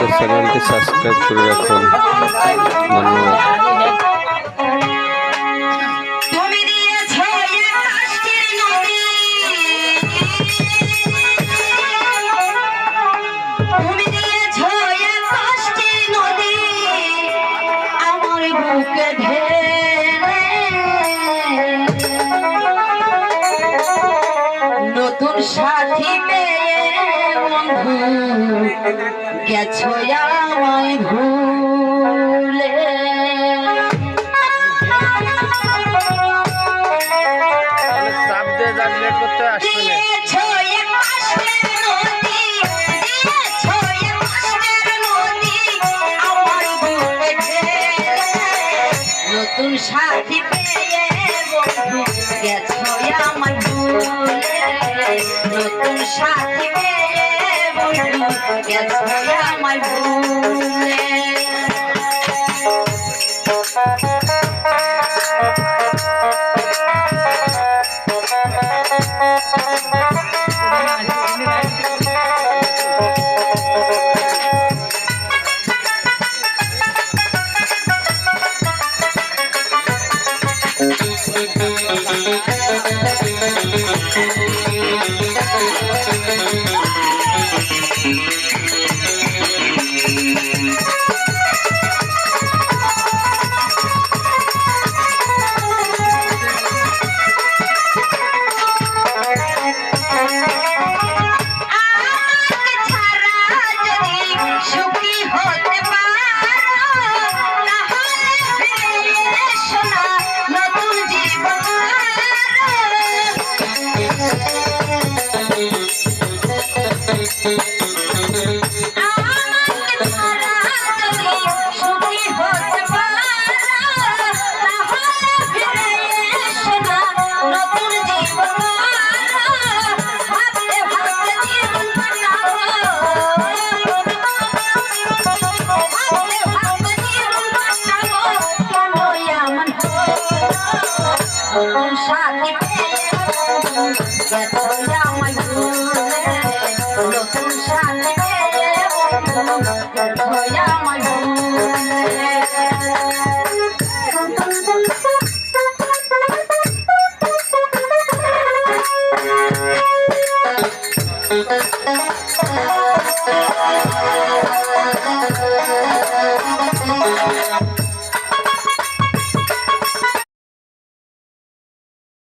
তো চ্যানেলটি সাবস্ক্রাইব করে রাখুন। ধন্যবাদ। নতুন সাথী পেয়ে বন্ধু গেছো আমায় ভুলে। নতুন সাথী পেয়ে বন্ধু গেছো আমায় ভুলে। নতুন সাথী পেয়ে বন্ধু গেছো আমায় ভুলে। সাথী পেয়ে গেছো আমায় ভুলে। নতুন সাথী পেয়ে গেছো আমায় ভুলে।